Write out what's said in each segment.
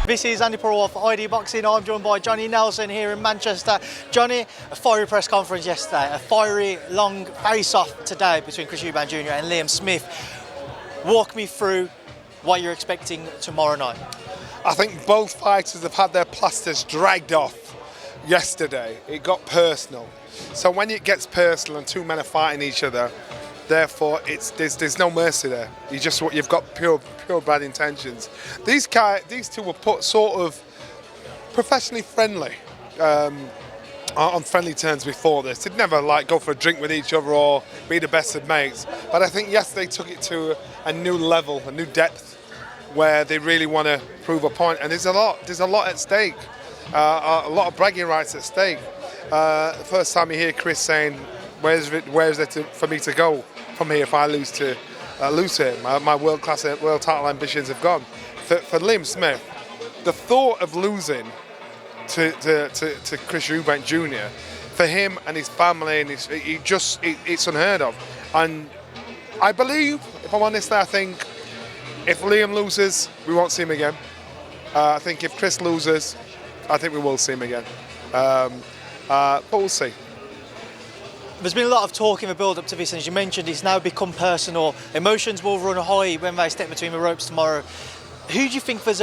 This is Andi Purewal for ID Boxing. I'm joined by Johnny Nelson here in Manchester. Johnny, a fiery press conference yesterday, a fiery long face-off today between Favours Eubank Jr and Liam Smith. Walk me through what you're expecting tomorrow night. I think both fighters have had their plasters dragged off yesterday. It got personal. So when it gets personal and two men are fighting each other, therefore there's no mercy there. You've got pure bad intentions. These two were put sort of professionally friendly, on friendly terms before this. They'd never go for a drink with each other or be the best of mates. But I think yesterday took it to a new level, a new depth, where they really want to prove a point. And there's a lot at stake, a lot of bragging rights at stake. The first time you hear Chris saying, "Where's it for me to go from here if I lose to him? My world title ambitions have gone." For Liam Smith, the thought of losing to Favours Eubank Jr, for him and his family, and it's unheard of. And I believe, if I'm honest, I think if Liam loses, we won't see him again. I think if Chris loses, I think we will see him again. But we'll see. There's been a lot of talk in the build-up to this, and as you mentioned, it's now become personal. Emotions will run high when they step between the ropes tomorrow. Who do you think there's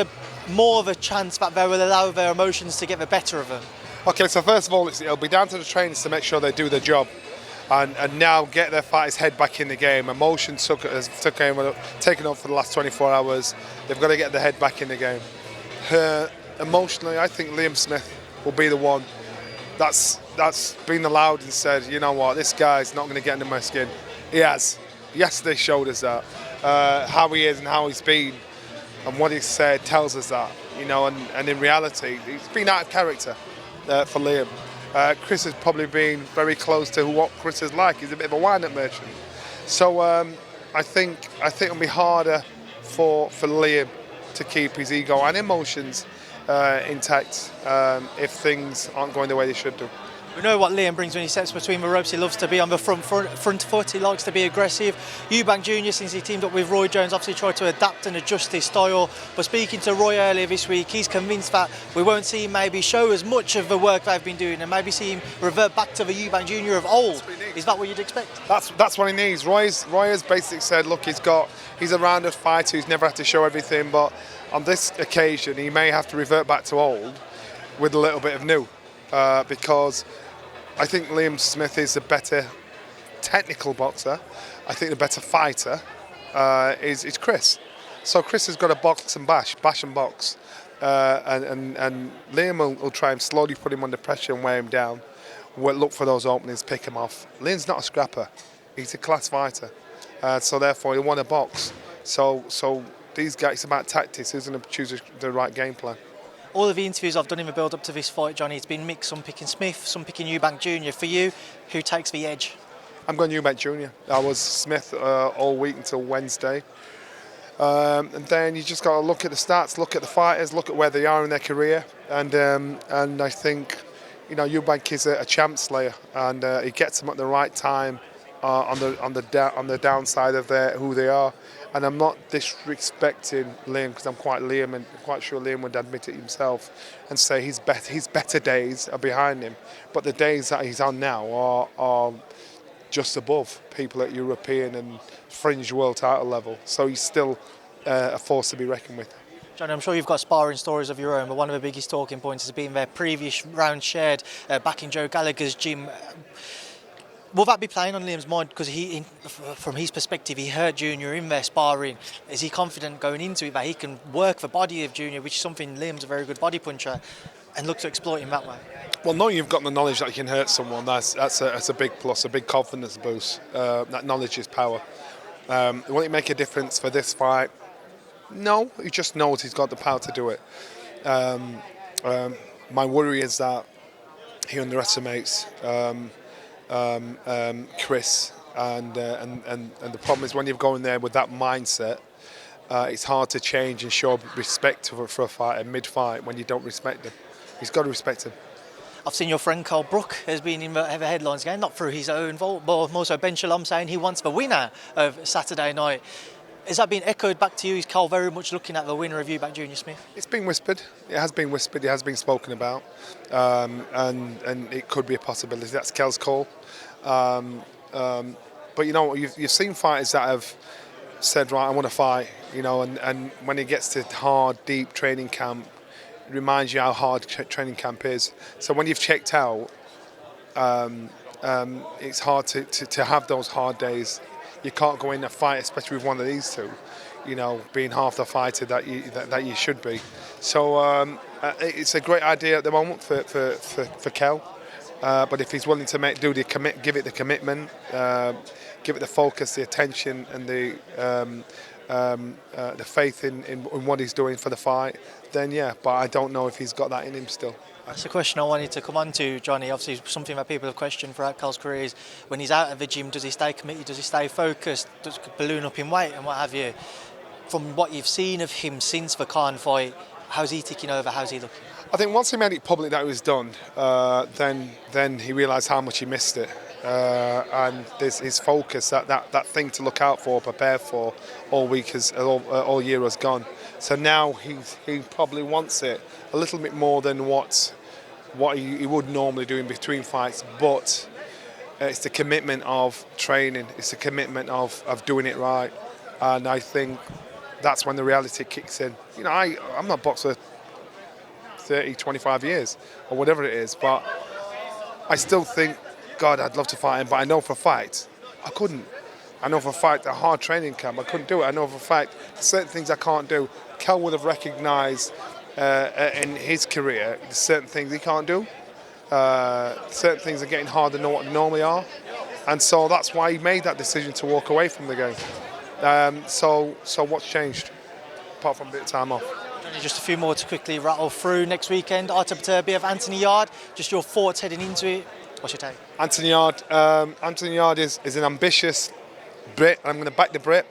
more of a chance that they will allow their emotions to get the better of them? Okay, so first of all, it'll be down to the trainers to make sure they do their job, and now get their fighters' head back in the game. Emotions taken up for the last 24 hours. They've got to get their head back in the game. Emotionally, I think Liam Smith will be the one that's been allowed and said, you know what, this guy's not going to get under my skin. He has. Yesterday showed us that. How he is and how he's been and what he's said tells us that. And in reality, he's been out of character for Liam. Chris has probably been very close to what Chris is like. He's a bit of a wind-up merchant. So I think it'll be harder for Liam to keep his ego and emotions intact if things aren't going the way they should do. We know what Liam brings when he steps between the ropes. He loves to be on the front foot. He likes to be aggressive. Eubank Jr, since he teamed up with Roy Jones, obviously tried to adapt and adjust his style. But speaking to Roy earlier this week, he's convinced that we won't see him maybe show as much of the work they've been doing, and maybe see him revert back to the Eubank Jr of old. Is that what you'd expect? That's what he needs. Roy has basically said, look, he's a rounded fighter who's never had to show everything, but on this occasion he may have to revert back to old with a little bit of new, because I think Liam Smith is a better technical boxer. I think the better fighter is Chris. So Chris has got to box and bash and box, and Liam will try and slowly put him under pressure and wear him down. We'll look for those openings, pick him off. Liam's not a scrapper; he's a class fighter, so therefore he'll want to box. So these guys, it's about tactics. Who's going to choose the right game plan? All of the interviews I've done in the build-up to this fight, Johnny, it's been mixed. Some picking Smith, some picking Eubank Jr. For you, who takes the edge? I'm going Eubank Jr. I was Smith all week until Wednesday. And then you just got to look at the stats, look at the fighters, look at where they are in their career. And I think, Eubank is a champ slayer, and he gets them at the right time on the downside of who they are. And I'm not disrespecting Liam, because I'm quite sure Liam would admit it himself and say his better days are behind him. But the days that he's on now are just above people at European and fringe world title level. So he's still a force to be reckoned with. Johnny, I'm sure you've got sparring stories of your own, but one of the biggest talking points has been their previous round shared back in Joe Gallagher's gym. Will that be playing on Liam's mind? Because from his perspective, he hurt Junior in their sparring. Is he confident going into it that he can work the body of Junior, which is something Liam's a very good body puncher, and look to exploit him that way? Well, knowing you've got the knowledge that you can hurt someone, that's a big plus, a big confidence boost. That knowledge is power. Will it make a difference for this fight? No, he just knows he's got the power to do it. My worry is that he underestimates Chris, and the problem is when you're going there with that mindset, it's hard to change and show respect for a fighter mid-fight when you don't respect him. He's got to respect him. I've seen your friend Kell Brook has been in the headlines again, not through his own fault, but more so Ben Shalom saying he wants the winner of Saturday night. Is that being echoed back to you? Is Kell very much looking at the winner of Eubank Jr-Smith? It's been whispered. It has been whispered. It has been spoken about, and it could be a possibility. That's Kell's call. But you know, you've seen fighters that have said, right, I want to fight. You know, and when it gets to hard, deep training camp, it reminds you how hard training camp is. So when you've checked out, it's hard to have those hard days. You can't go in a fight, especially with one of these two, you know, being half the fighter that you should be. So it's a great idea at the moment for Kell. But if he's willing to give it the commitment, give it the focus, the attention, and the faith in what he's doing for the fight, then yeah. But I don't know if he's got that in him still. That's the question I wanted to come on to, Johnny. Obviously, something that people have questioned throughout Kell's career is when he's out of the gym, does he stay committed? Does he stay focused? Does he balloon up in weight and what have you? From what you've seen of him since the Khan fight, how's he ticking over? How's he looking? I think once he made it public that it was done, then he realised how much he missed it. And there's his focus, that thing to look out for, prepare for all week, all year has gone. So now he probably wants it a little bit more than what he would normally do in between fights. But it's the commitment of training, it's the commitment of doing it right. And I think that's when the reality kicks in. You know, I'm not boxed for 30, 25 years or whatever it is, but I still think, God, I'd love to fight him, but I know for a fact I couldn't. I know for a fact a hard training camp, I couldn't do it. I know for a fact certain things I can't do. Kell would have recognised in his career certain things he can't do. Certain things are getting harder than what they normally are. And so that's why he made that decision to walk away from the game. So what's changed, apart from a bit of time off? Just a few more to quickly rattle through. Next weekend, Beterbiev, Anthony Yarde. Just your thoughts heading into it. What's your take? Anthony Yarde is an ambitious Brit. I'm going to back the Brit.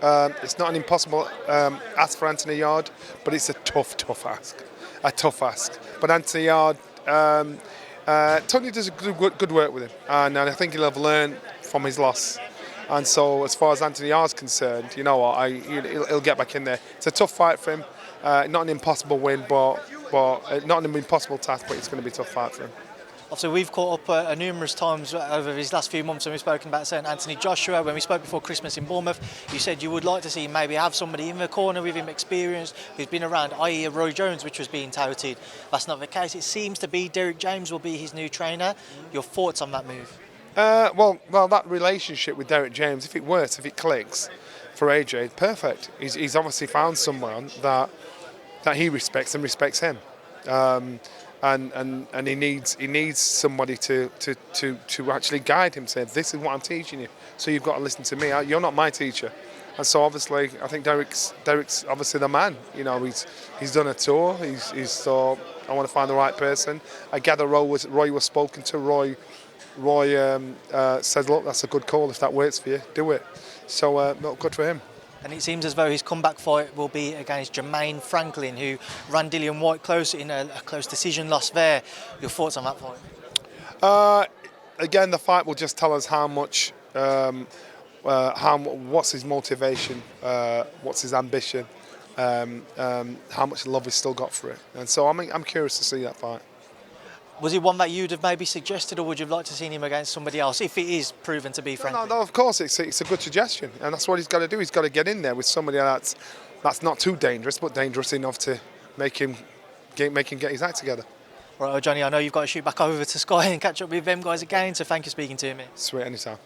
It's not an impossible ask for Anthony Yarde, but it's a tough ask. A tough ask. But Anthony Yarde, Tony does good work with him, and I think he'll have learned from his loss. And so, as far as Anthony Yarde's concerned, you know what, he'll get back in there. It's a tough fight for him. Not an impossible win, but not an impossible task, but it's going to be a tough fight for him. Obviously, we've caught up numerous times over these last few months when we've spoken about certain Anthony Joshua. When we spoke before Christmas in Bournemouth, you said you would like to see him maybe have somebody in the corner with him experienced, who's been around, i.e. Roy Jones, which was being touted. That's not the case. It seems to be Derrick James will be his new trainer. Your thoughts on that move? Well, that relationship with Derrick James, if it clicks for AJ, perfect. He's obviously found someone that he respects and respects him. And he needs somebody to actually guide him. Say, this is what I'm teaching you, so you've got to listen to me. You're not my teacher. And so obviously, I think Derrick's obviously the man. You know, he's done a tour. He's thought, I want to find the right person. I gather Roy was spoken to. Roy says, look, that's a good call. If that works for you, do it. So good for him. And it seems as though his comeback fight will be against Jermaine Franklin, who ran Dillian Whyte close in a close decision loss there. Your thoughts on that fight? Again, the fight will just tell us how much, what's his motivation, what's his ambition, how much love he's still got for it. And so I'm curious to see that fight. Was it one that you'd have maybe suggested, or would you have liked to see him against somebody else, if it is proven to be Franklin? No, of course, it's a good suggestion, and that's what he's got to do. He's got to get in there with somebody that's not too dangerous, but dangerous enough to make him get his act together. Right, well, Johnny, I know you've got to shoot back over to Sky and catch up with them guys again, so thank you for speaking to me. Sweet, anytime.